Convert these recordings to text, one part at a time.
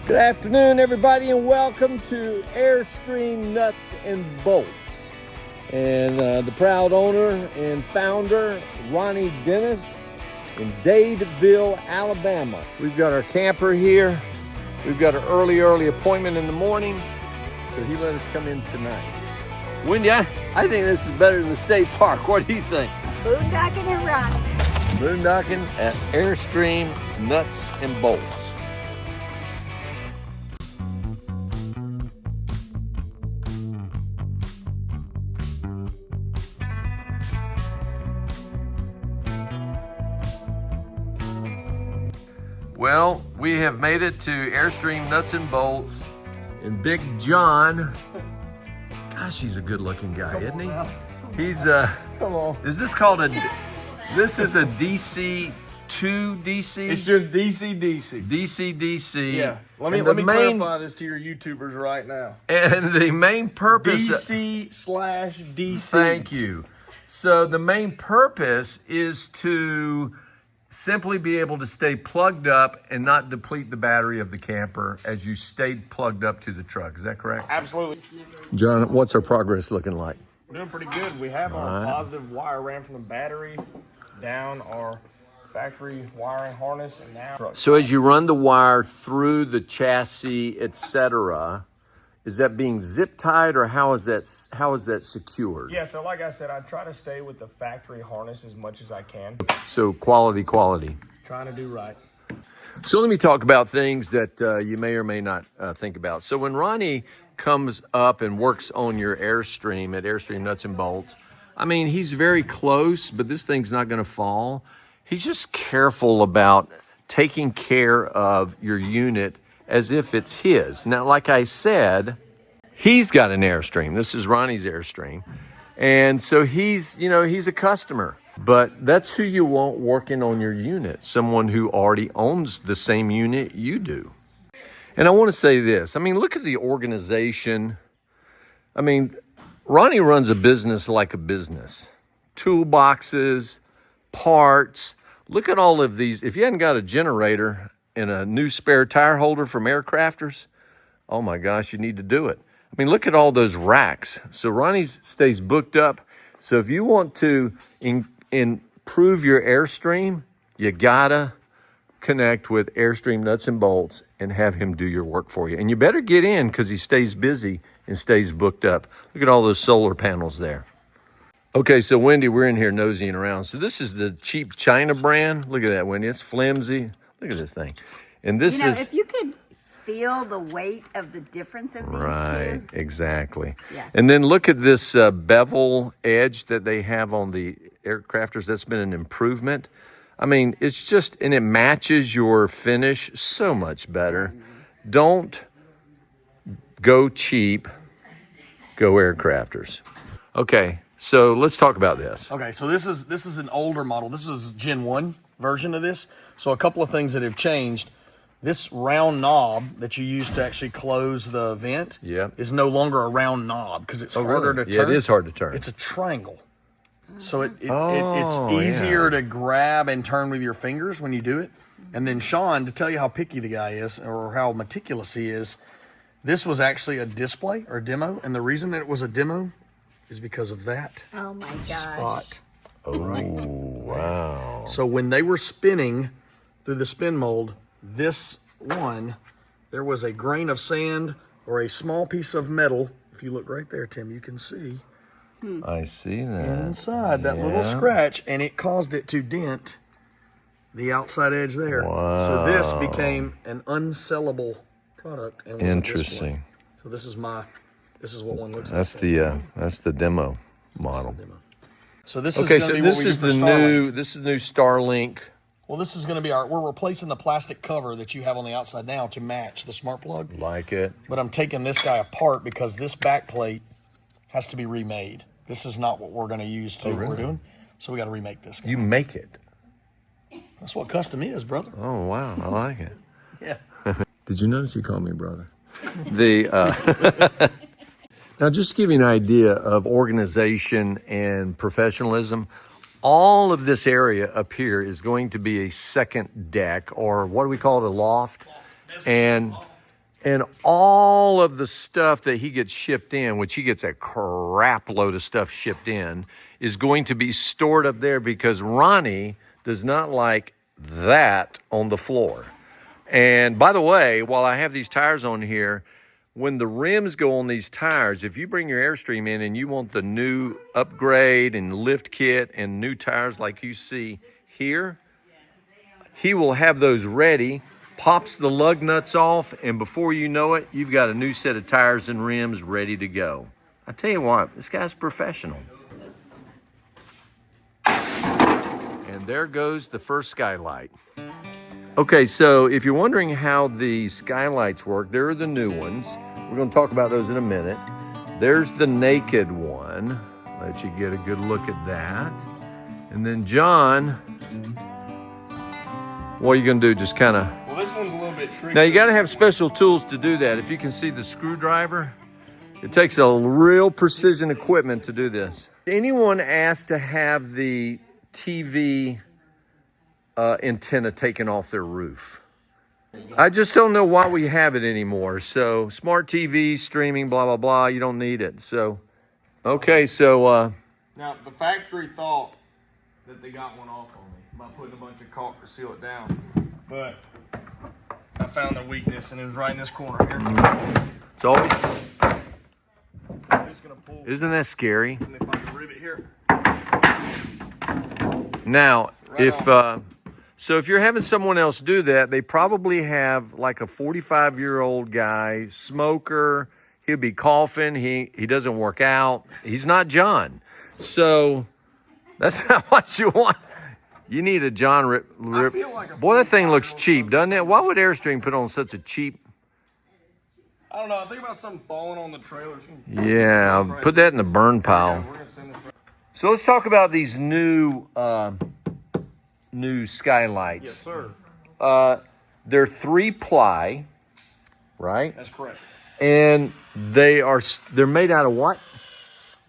Good afternoon, everybody, and welcome to Airstream Nuts and Bolts. And the proud owner and founder, Ronnie Dennis, in Dadeville, Alabama. We've got our camper here. We've got an early appointment in the morning, so he let us come in tonight. Wendy, I think this is better than the state park. What do you think? Boondocking and Ronnie. Boondocking at Airstream Nuts and Bolts. Well, we have made it to Airstream Nuts and Bolts, and Big John, gosh, he's a good-looking guy, isn't he? He's come on. Is this called a? This is a DC2 DC. It's just DC. DC. Yeah. Let me clarify this to your YouTubers right now. And the main purpose. DC/DC. Thank you. So the main purpose is to simply be able to stay plugged up and not deplete the battery of the camper as you stayed plugged up to the truck. Is that correct? Absolutely. John, what's our progress looking like? We're doing pretty good. We have our positive wire ran from the battery down our factory wiring harness and now. So as you run the wire through the chassis, etc., is that being zip tied, or how is that secured? Yeah, so like I said, I try to stay with the factory harness as much as I can. So quality. Trying to do right. So let me talk about things that you may or may not think about. So when Ronnie comes up and works on your Airstream at Airstream Nuts and Bolts, I mean, he's very close, but this thing's not going to fall. He's just careful about taking care of your unit as if it's his. Now, like I said, he's got an Airstream. This is Ronnie's Airstream. And so he's a customer. But that's who you want working on your unit, someone who already owns the same unit you do. And I want to say this. I mean, look at the organization. I mean, Ronnie runs a business like a business. Toolboxes, parts. Look at all of these. If you hadn't got a generator and a new spare tire holder from Aircrafters, oh my gosh, you need to do it. I mean, look at all those racks. So Ronnie stays booked up. So if you want to improve your Airstream, you gotta connect with Airstream Nuts and Bolts and have him do your work for you. And you better get in because he stays busy and stays booked up. Look at all those solar panels there. Okay, so Wendy, we're in here nosing around. So this is the cheap China brand. Look at that, Wendy. It's flimsy. Look at this thing. And this is... if you could feel the weight of the difference of these right, two. exactly. Yeah. And then look at this bevel edge that they have on the Aircrafters. That's been an improvement. I mean, it's just, and it matches your finish so much better. Don't go cheap, go Aircrafters. Okay, so let's talk about this. Okay, so this is an older model. This is Gen 1 version of this. So a couple of things that have changed. This round knob that you use to actually close the vent is no longer a round knob because it's harder to turn. Yeah, it is hard to turn. It's a triangle. So it's easier to grab and turn with your fingers when you do it. And then Sean, to tell you how picky the guy is or how meticulous he is, this was actually a display or demo. And the reason that it was a demo is because of that Oh my gosh. spot. Oh, wow. So when they were spinning through the spin mold, this one, there was a grain of sand or a small piece of metal. If you look right there, Tim, you can see I see that. inside that little scratch, and it caused it to dent the outside edge there. Wow. So this became an unsellable product. And was Interesting. a display. So this is what one looks That's like. That's the demo model. So this Okay, is so gonna be this what we is do the for Starlink. this is new Starlink. Well, this is going to be we're replacing the plastic cover that you have on the outside now to match the smart plug. Like it. But I'm taking this guy apart because this back plate has to be remade. This is not what we're going to use to do what we're doing. So we got to remake this guy. You make it. That's what custom is, brother. Oh, wow. I like it. Yeah. Did you notice he called me brother? Now, just to give you an idea of organization and professionalism, all of this area up here is going to be a second deck, or what do we call it, a loft? And And all of the stuff that he gets shipped in, which he gets a crap load of stuff shipped in, is going to be stored up there because Ronnie does not like that on the floor. And by the way, while I have these tires on here, when the rims go on these tires, if you bring your Airstream in and you want the new upgrade and lift kit and new tires like you see here, he will have those ready, pops the lug nuts off, and before you know it, you've got a new set of tires and rims ready to go. I tell you what, this guy's professional. And there goes the first Skylight. Okay, so if you're wondering how the Skylights work, there are the new ones. We're going to talk about those in a minute. There's the naked one. Let you get a good look at that. And then John, what are you going to do? Just kind of... Well, this one's a little bit tricky. Now, you got to have special tools to do that. If you can see the screwdriver, it takes a real precision equipment to do this. Anyone asked to have the TV antenna taken off their roof? I just don't know why we have it anymore. So smart TV, streaming, blah, blah, blah, you don't need it. So, okay, so... Now, the factory thought that they got one off on me by putting a bunch of caulk to seal it down. But I found the weakness, and it was right in this corner here. It's always... I'm just gonna pull. Isn't that scary? And if I can rivet here. Now, Right if... So if you're having someone else do that, they probably have like a 45-year-old guy, smoker. He'll be coughing. He doesn't work out. He's not John. So that's not what you want. You need a John Rip. Boy, that thing looks cheap, doesn't it? Why would Airstream put on such a cheap? I don't know. I think about something falling on the trailer. Yeah, I'll put that in the burn pile. So let's talk about these new Skylights. Yes, sir. They're 3-ply, right? That's correct. And they're made out of what?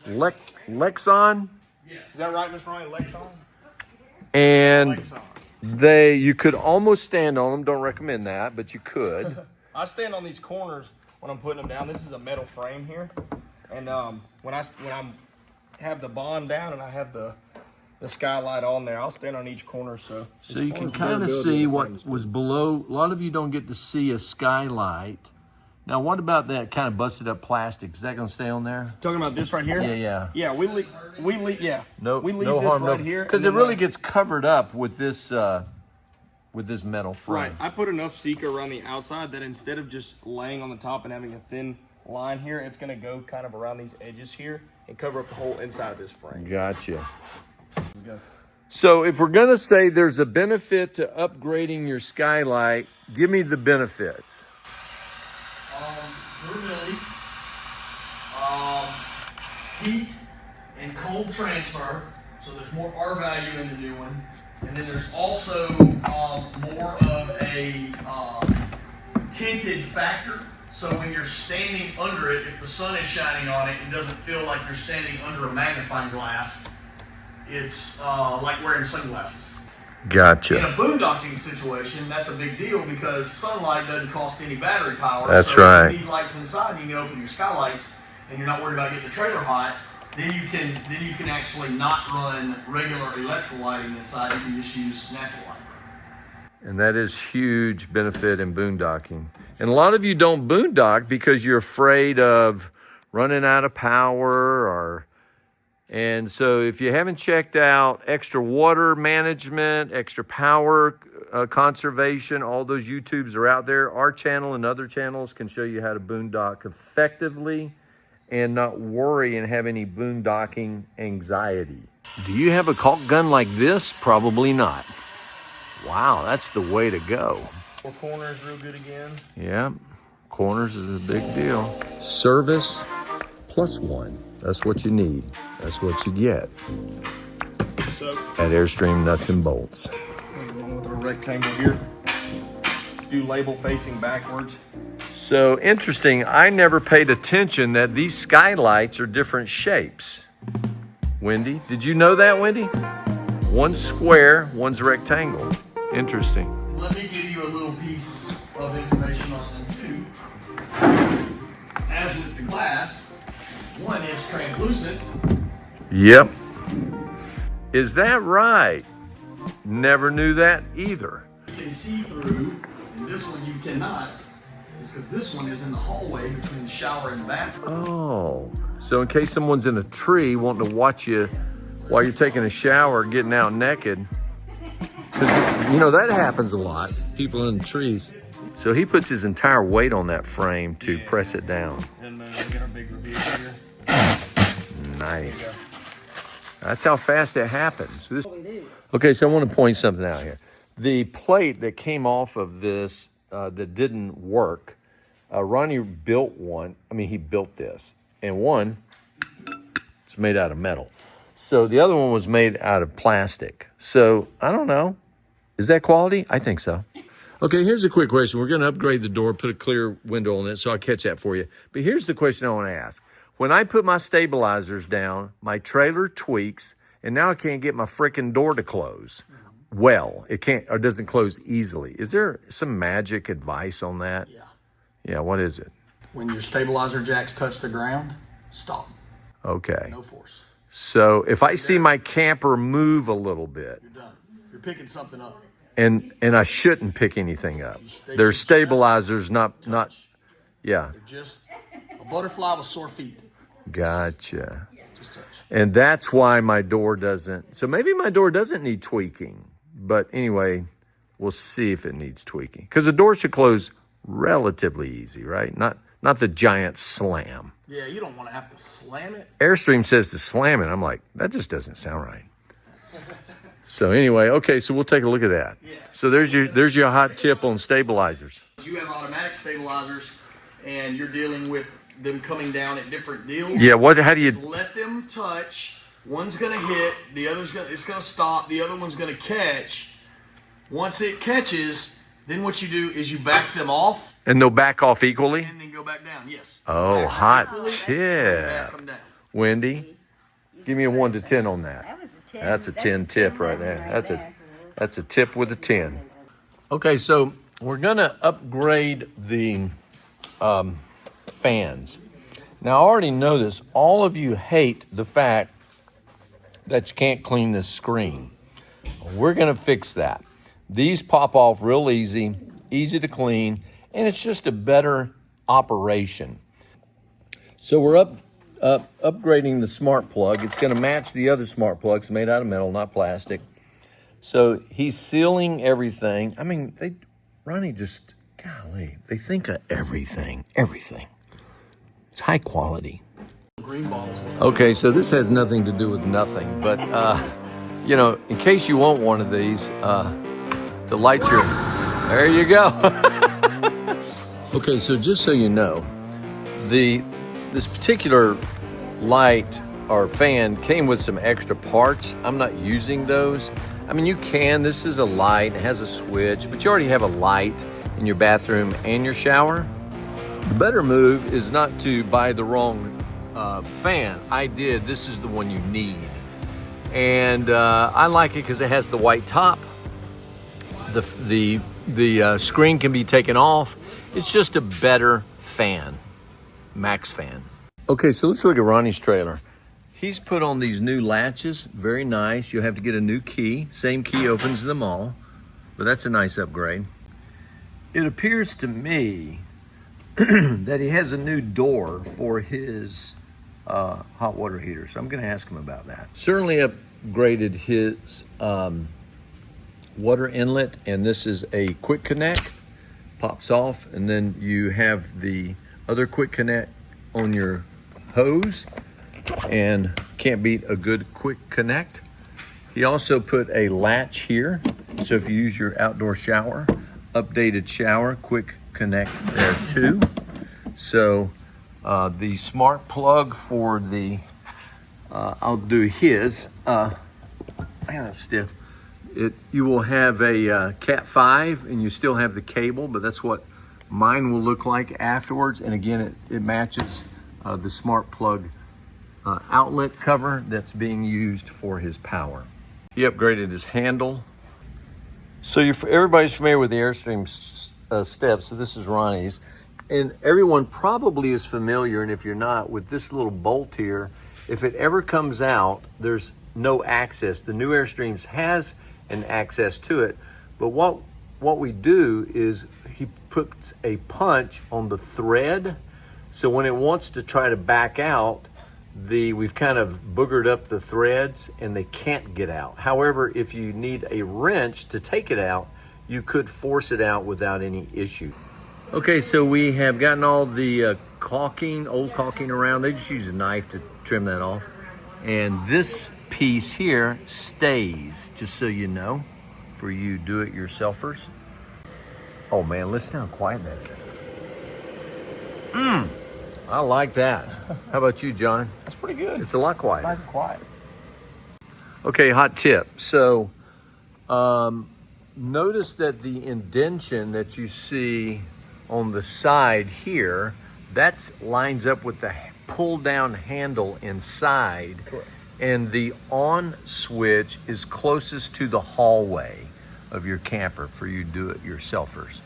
Lexon? Yeah. Is that right, Mr. Ryan? Lexon? And Lexon. you could almost stand on them. Don't recommend that, but you could. I stand on these corners when I'm putting them down. This is a metal frame here, and when I'm have the bond down and I have the Skylight on there, I'll stand on each corner so you can kind of see what was below. A lot of you don't get to see a Skylight. Now, what about that kind of busted up plastic? Is that going to stay on there? Talking about this right here? Yeah. We leave No this harm, right here because it really gets covered up with this metal frame. Right. I put enough Sika around the outside that instead of just laying on the top and having a thin line here, it's going to go kind of around these edges here and cover up the whole inside of this frame. Gotcha. So if we're going to say there's a benefit to upgrading your Skylight, give me the benefits. Durability, heat and cold transfer, so there's more R value in the new one, and then there's also more of a tinted factor, so when you're standing under it, if the sun is shining on it, it doesn't feel like you're standing under a magnifying glass. It's like wearing sunglasses. Gotcha. In a boondocking situation, that's a big deal because sunlight doesn't cost any battery power. That's so right. If you need lights inside, you can open your Skylights, and you're not worried about getting the trailer hot. Then you can actually not run regular electrical lighting inside. You can just use natural light. And that is huge benefit in boondocking. And a lot of you don't boondock because you're afraid of running out of power and so if you haven't checked out extra water management, extra power conservation, all those YouTubes are out there. Our channel and other channels can show you how to boondock effectively and not worry and have any boondocking anxiety. Do you have a caulk gun like this? Probably not. Wow, that's the way to go. 4 corners real good again. Yeah, corners is a big deal. Service +1. That's what you need. That's what you get So, at Airstream Nuts and Bolts. with a rectangle here. Do label facing backwards. So interesting, I never paid attention that these Skylights are different shapes. Wendy, did you know that, Wendy? One's square, one's rectangle. Interesting. Let me give you a little piece of information on them too. As with the glass, one is translucent. Yep. Is that right? Never knew that either. You can see through, and this one you cannot. It's because this one is in the hallway between the shower and the bathroom. Oh, so in case someone's in a tree wanting to watch you while you're taking a shower, getting out naked, 'cause, you know, that happens a lot, people in the trees. So he puts his entire weight on that frame to press it down. And we got our big review here. Nice. That's how fast it happens. Okay, so I want to point something out here. The plate that came off of this that didn't work, Ronnie built one. I mean, he built this. And one, it's made out of metal. So the other one was made out of plastic. So I don't know. Is that quality? I think so. Okay, here's a quick question. We're going to upgrade the door, put a clear window on it, so I'll catch that for you. But here's the question I want to ask. When I put my stabilizers down, my trailer tweaks, and now I can't get my frickin' door to close. Well, it can't, or doesn't close easily. Is there some magic advice on that? Yeah. Yeah, what is it? When your stabilizer jacks touch the ground, stop. Okay. No force. So if I see my camper move a little bit, You're done. You're picking something up. and I shouldn't pick anything up. They They're should stabilizers, not, yeah, They're just a butterfly with sore feet. gotcha. Just touch. And that's why my door doesn't, so maybe my door doesn't need tweaking. But anyway, we'll see if it needs tweaking. Because the door should close relatively easy, right? Not the giant slam. Yeah, you don't want to have to slam it. Airstream says to slam it. I'm like, that just doesn't sound right. So anyway, okay, so we'll take a look at that. Yeah. So there's your hot tip on stabilizers. You have automatic stabilizers, and you're dealing with them coming down at different deals. Yeah, how do you... Just let them touch. One's gonna hit, the other's gonna stop, the other one's gonna catch. Once it catches, then what you do is you back them off. And they'll back off equally? And then go back down, yes. Oh, Back hot equally, tip. back them down. Wendy, give me a 1 to 10 on that. That was a 10. That's a 10 tip right there. there. That's a tip with a 10. Okay, so we're gonna upgrade the fans. Now I already know this. All of you hate the fact that you can't clean this screen. We're gonna fix that. These pop off real easy to clean, and it's just a better operation. So we're upgrading the smart plug. It's gonna match the other smart plugs made out of metal, not plastic. So he's sealing everything. I mean, Ronnie just, golly, they think of everything. It's high quality. Green bottles. Okay, so this has nothing to do with nothing, but you know, in case you want one of these, to light your, there you go. Okay, so just so you know, this particular light or fan came with some extra parts. I'm not using those. I mean, you can, this is a light, it has a switch, but you already have a light in your bathroom and your shower. The better move is not to buy the wrong fan. I did, this is the one you need. And I like it because it has the white top. The screen can be taken off. It's just a better fan, max fan. Okay, so let's look at Ronnie's trailer. He's put on these new latches, very nice. You'll have to get a new key. Same key opens them all, but that's a nice upgrade. It appears to me that he has a new door for his hot water heater, so I'm gonna ask him about that. Certainly upgraded his water inlet, and this is a quick connect, pops off, and then you have the other quick connect on your hose, and can't beat a good quick connect. He also put a latch here, so if you use your outdoor shower, updated shower, quick connect there too. So the smart plug for the, I'll do his, man, that's stiff. You will have a Cat 5 and you still have the cable, but that's what mine will look like afterwards. And again, it matches the smart plug outlet cover that's being used for his power. He upgraded his handle. So everybody's familiar with the Airstream steps. So this is Ronnie's. And everyone probably is familiar, and if you're not, with this little bolt here, if it ever comes out, there's no access. The new Airstreams has an access to it, but what we do is he puts a punch on the thread, so when it wants to try to back out, we've kind of boogered up the threads and they can't get out. However, if you need a wrench to take it out, you could force it out without any issue. Okay, so we have gotten all the caulking, old caulking around. They just use a knife to trim that off. And this piece here stays, just so you know, for you do-it-yourselfers. Oh man, listen how quiet that is. I like that. How about you, John? That's pretty good. It's a lot quiet. Nice and quiet. Okay, hot tip. So notice that the indention that you see on the side here, that lines up with the pull down handle inside. Correct. And the on switch is closest to the hallway of your camper for you do-it-yourselfers.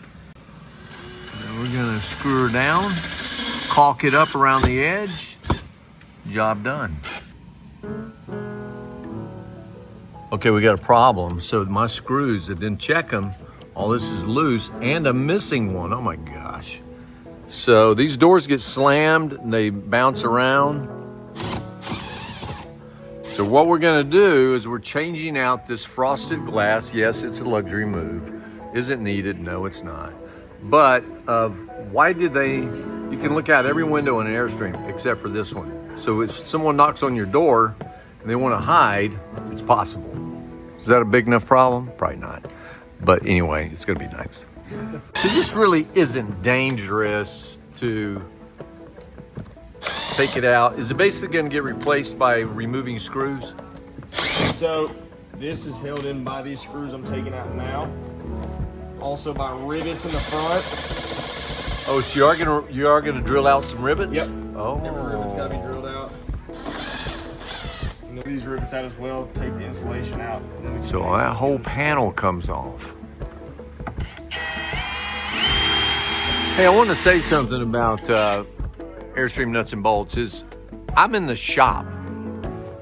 Then we're gonna screw her down, caulk it up around the edge, job done. Okay, we got a problem. So my screws, I didn't check them. All this is loose and I'm missing one. Oh my gosh. So these doors get slammed and they bounce around. So what we're gonna do is we're changing out this frosted glass. Yes, it's a luxury move. Is it needed? No, it's not. But why did you can look out every window in an Airstream except for this one. So if someone knocks on your door and they wanna hide, it's possible. Is that a big enough problem? Probably not. But anyway, it's gonna be nice. So this really isn't dangerous to take it out. Is it basically gonna get replaced by removing screws? So this is held in by these screws I'm taking out now. Also by rivets in the front. Oh, so you are gonna drill out some rivets? Yep. Oh. Every rivet's gotta be drilled out. And these rivets out as well, take the insulation out. So that whole panel comes off. Hey, I want to say something about Airstream nuts and bolts. I'm in the shop.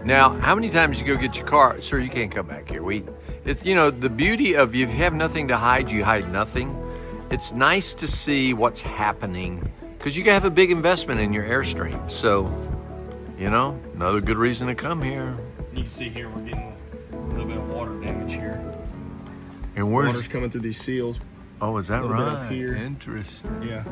Now, how many times you go get your car? Sir, you can't come back here. It's, you know, the beauty of you have nothing to hide, you hide nothing. It's nice to see what's happening because you have a big investment in your Airstream. So, you know, another good reason to come here. You can see here we're getting a little bit of water damage here. And where's Water's coming through these seals. Oh, is that little bit up right? here. Interesting. Yeah.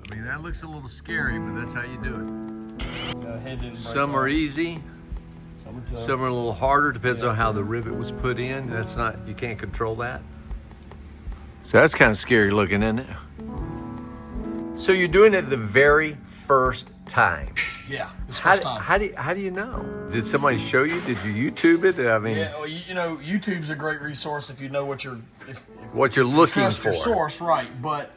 I mean, that looks a little scary, but that's how you do it. Some Some are easy, some are a little harder, depends on how the rivet was put in. You can't control that. So that's kind of scary looking, isn't it? So you're doing it the very first time. Yeah, this first time. How do you know? Did somebody show you? Did you YouTube it? I mean, Yeah, well, you know, YouTube's a great resource if you know what you're what you're looking trust for. your source, right? But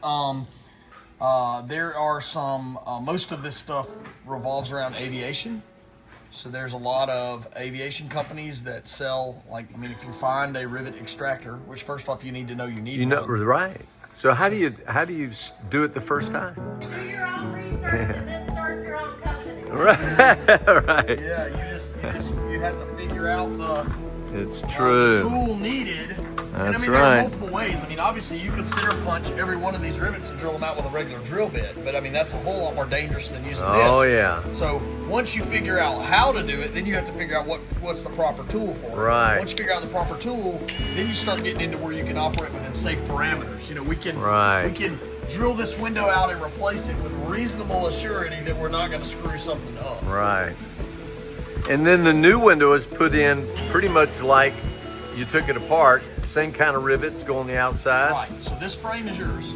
there are some. Most of this stuff revolves around aviation. So there's a lot of aviation companies that sell. Like, I mean, if you find a rivet extractor, which first off you need to know you need. You know, one. right? So how do you do it the first time? Do your own research and then start your own company. Right. Yeah, you have to figure out the. It's The true. tool needed. And I That's mean, there are right. multiple ways. I mean, obviously, you can center punch every one of these rivets and drill them out with a regular drill bit, but I mean, that's a whole lot more dangerous than using this. Oh yeah. So once you figure out how to do it, then you have to figure out what's the proper tool for it. Right. Once you figure out the proper tool, then you start getting into where you can operate within safe parameters. You know, we can drill this window out and replace it with reasonable assurity that we're not going to screw something up. Right. And then the new window is put in pretty much like you took it apart. Same kind of rivets go on the outside. Right. So this frame is yours.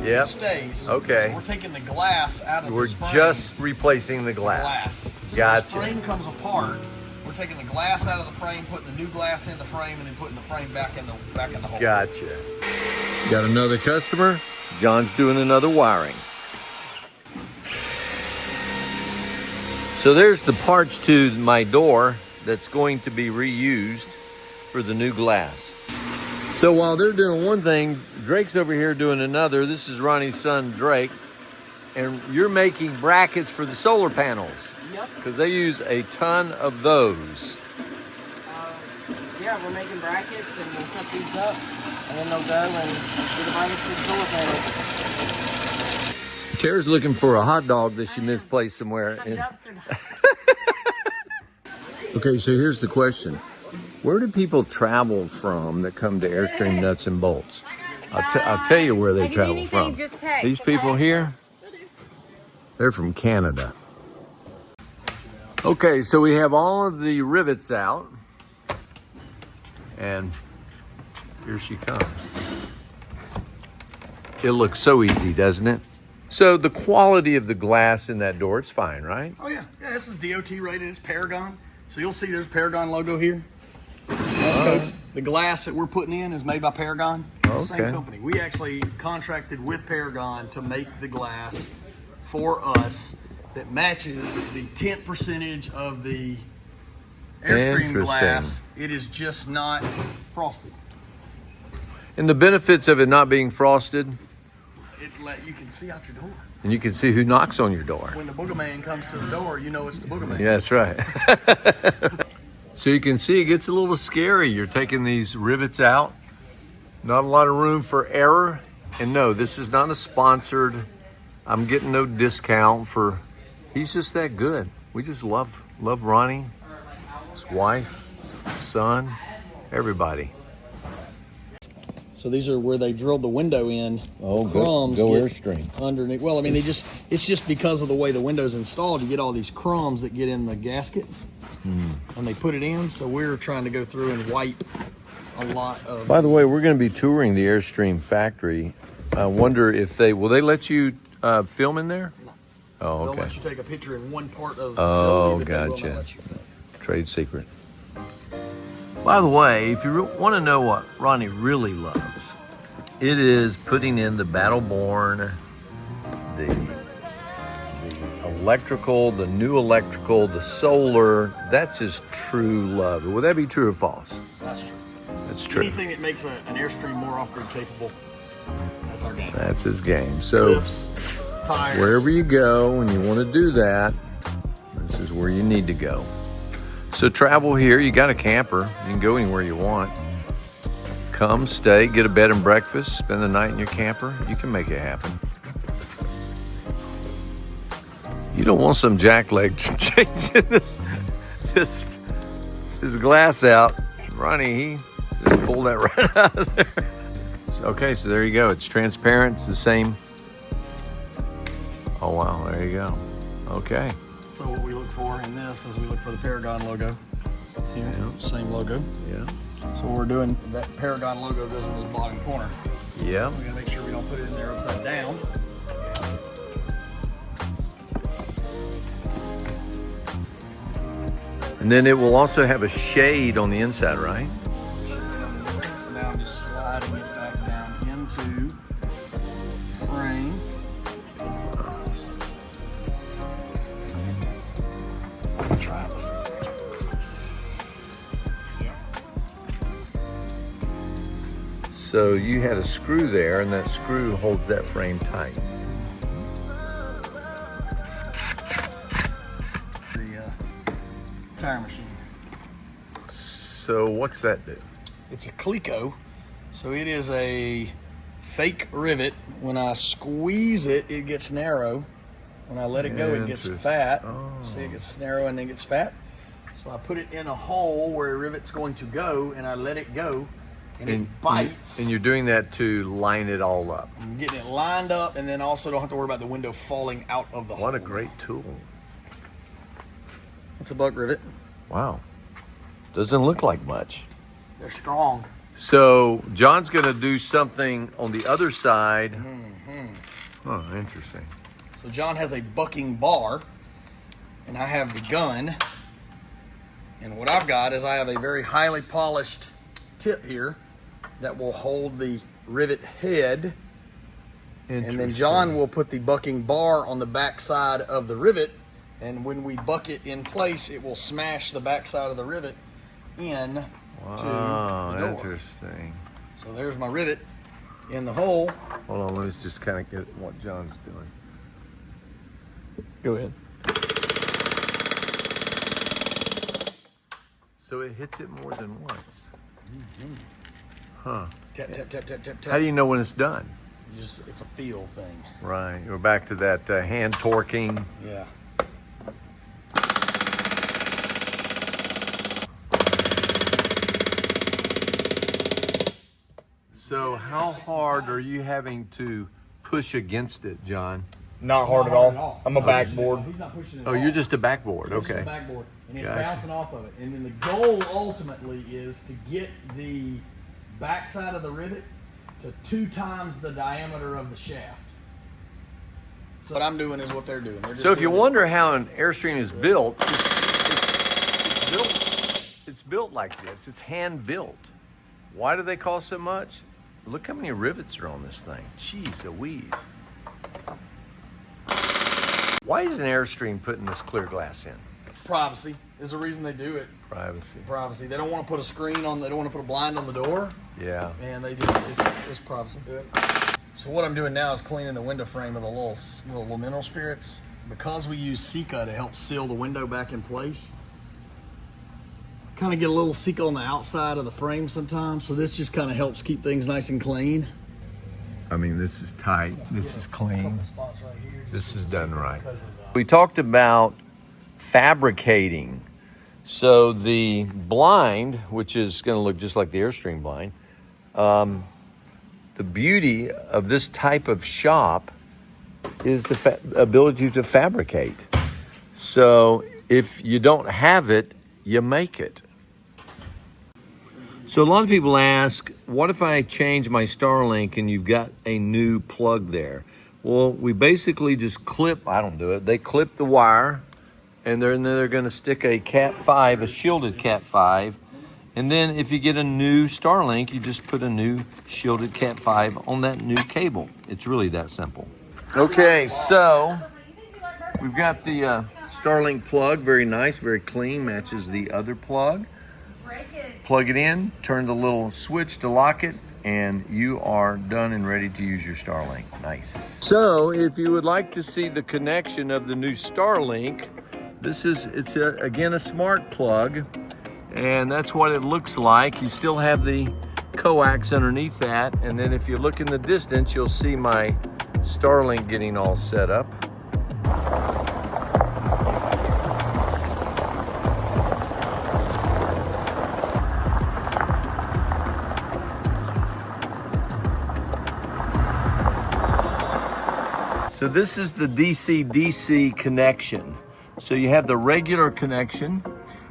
Yep. It stays. Okay. So we're taking the glass out of We're this frame. just replacing the glass. So Gotcha. this frame comes apart. We're taking the glass out of the frame, putting the new glass in the frame, and then putting the frame back in the hole. Gotcha. Got another customer. John's doing another wiring. So there's the parts to my door that's going to be reused. for the new glass. So while they're doing one thing, Drake's over here doing another. This is Ronnie's son, Drake. And you're making brackets for the solar panels. Yep. Because they use a ton of those. Yeah, we're making brackets and we'll cut these up and then they'll go and do the brackets for the solar panels. Tara's looking for a hot dog that she misplaced somewhere. Okay, so here's the question. Where do people travel from that come to Airstream Nuts and Bolts? I'll tell you where they travel from. These people here, they're from Canada. Okay, so we have all of the rivets out. And here she comes. It looks so easy, doesn't it? So the quality of the glass in that door, it's fine, right? Oh yeah, yeah. This is DOT rated. It's Paragon. So you'll see there's Paragon logo here. The glass that we're putting in is made by Paragon. Same company. We actually contracted with Paragon to make the glass for us that matches the tint percentage of the Airstream glass. It is just not frosted. And the benefits of it not being frosted, You can see out your door. and you can see who knocks on your door. When the boogeyman comes to the door, you know it's the boogeyman. Yeah, that's right. So you can see it gets a little scary. You're taking these rivets out. Not a lot of room for error. And no, this is not a sponsored. I'm getting no discount for. He's just that good. We just love Ronnie, his wife, son, everybody. So these are where they drilled the window in. Oh, crumbs go get Airstream. underneath. Well, I mean, it's just because of the way the window's installed, you get all these crumbs that get in the gasket, and they put it in. So we're trying to go through and wipe a lot of. By the way, we're going to be touring the Airstream factory. I wonder if will they let you film in there? Oh, okay. They'll let you take a picture in one part of the Oh, facility, but they will gotcha. not let you. Trade secret. By the way, if you want to know what Ronnie really loves, it is putting in the Battleborn, the electrical, the new electrical, the solar. That's his true love. Would that be true or false? That's true. That's true. Anything that makes an Airstream more off-grid capable, that's our game. That's his game. So Lifts, tires. wherever you go and you want to do that, this is where you need to go. So travel here. You got a camper. You can go anywhere you want. Come, stay, get a bed and breakfast, spend the night in your camper. You can make it happen. You don't want some jackleg changing this glass out. Ronnie, he just pulled that right out of there. Okay, so there you go. It's transparent. It's the same. Oh, wow. There you go. Okay. So what we look for in this is we look for the Paragon logo. Here, same logo. Yeah. So what we're doing, that Paragon logo goes in the bottom corner. Yeah. We gotta make sure we don't put it in there upside down. And then it will also have a shade on the inside, right? So now I'm just sliding it back down into the frame. Try this. So you had a screw there, and that screw holds that frame tight. The tire machine. So what's that do? It's a Cleco, so it is a fake rivet. When I squeeze it, it gets narrow. When I let it go, it gets fat. Oh. See, it gets narrow and then gets fat. So I put it in a hole where a rivet's going to go, and I let it go, and it bites. And you're doing that to line it all up. I'm getting it lined up, and then also don't have to worry about the window falling out of the hole. What a great tool. It's a buck rivet. Wow. Doesn't look like much. They're strong. So John's going to do something on the other side. Oh, interesting. So John has a bucking bar, and I have the gun. And what I've got is I have a very highly polished tip here that will hold the rivet head. And then John will put the bucking bar on the back side of the rivet. And when we buck it in place, it will smash the back side of the rivet in to Oh, the door. interesting. So there's my rivet in the hole. Hold on, let me just kind of get what John's doing. Go ahead. So it hits it more than once. Huh. Tap, tap, tap, tap, tap, tap. How do you know when it's done? It's a feel thing. Right. We're back to that hand torquing. Yeah. So how hard are you having to push against it, John? Not hard at all. I'm a backboard. He's not pushing it. Oh, you're just a backboard. Okay. Backboard, and it's Gotcha. bouncing off of it. And then the goal ultimately is to get the backside of the rivet to 2 times the diameter of the shaft. So what I'm doing is what they're doing. They're just So if you doing it. wonder how an Airstream is built, it's built like this. It's hand built. Why do they cost so much? Look how many rivets are on this thing. Jeez Louise. Why is an Airstream putting this clear glass in? Privacy is the reason they do it. Privacy. Privacy. They don't want to put a screen on. They don't want to put a blind on the door. Yeah. And they just it's privacy. So what I'm doing now is cleaning the window frame with the little mineral spirits. Because we use Sika to help seal the window back in place. Kind of get a little Sika on the outside of the frame sometimes. So this just kind of helps keep things nice and clean. I mean, this is tight. This is clean. This is done right. We talked about fabricating. So the blind, which is going to look just like the Airstream blind, the beauty of this type of shop is the ability to fabricate. So if you don't have it, you make it. So a lot of people ask, what if I change my Starlink and you've got a new plug there? Well, we basically just clip, I don't do it, they clip the wire and they're going to stick a Cat 5, a shielded Cat 5. And then if you get a new Starlink, you just put a new shielded Cat 5 on that new cable. It's really that simple. Okay, so we've got the Starlink plug, very nice, very clean, matches the other plug. Plug it in, turn the little switch to lock it, and you are done and ready to use your Starlink. Nice. So if you would like to see the connection of the new Starlink, it's again a smart plug, and that's what it looks like. You still have the coax underneath that, and then if you look in the distance, you'll see my Starlink getting all set up. So this is the DC-DC connection. So you have the regular connection,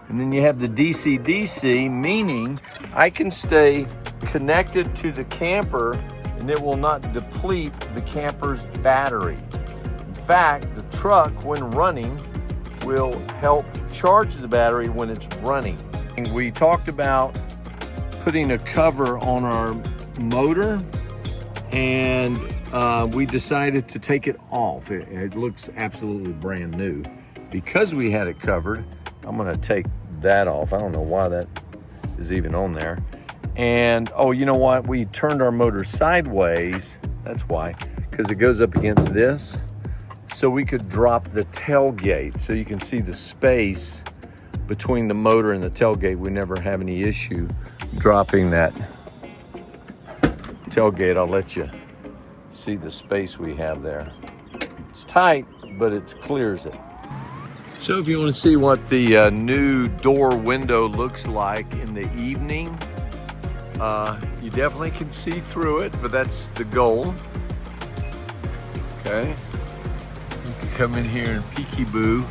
and then you have the DC-DC, meaning I can stay connected to the camper and it will not deplete the camper's battery. In fact, the truck, when running, will help charge the battery when it's running. And we talked about putting a cover on our motor, and we decided to take it off. It looks absolutely brand new. Because we had it covered, I'm gonna take that off. I don't know why that is even on there. And, oh, you know what? We turned our motor sideways. That's why, because it goes up against this. So we could drop the tailgate. So you can see the space between the motor and the tailgate. We never have any issue dropping that tailgate. I'll let you see the space we have there. It's tight, but it clears it. So if you want to see what the new door window looks like in the evening, you definitely can see through it, but that's the goal. Okay. You can come in here and peekaboo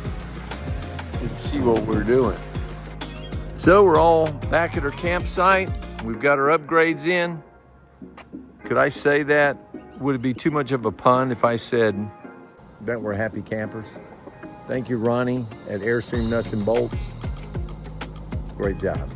and see what we're doing. So we're all back at our campsite. We've got our upgrades in. Could I say that? Would it be too much of a pun if I said that we're happy campers? Thank you, Ronnie at Airstream Nuts and Bolts. Great job.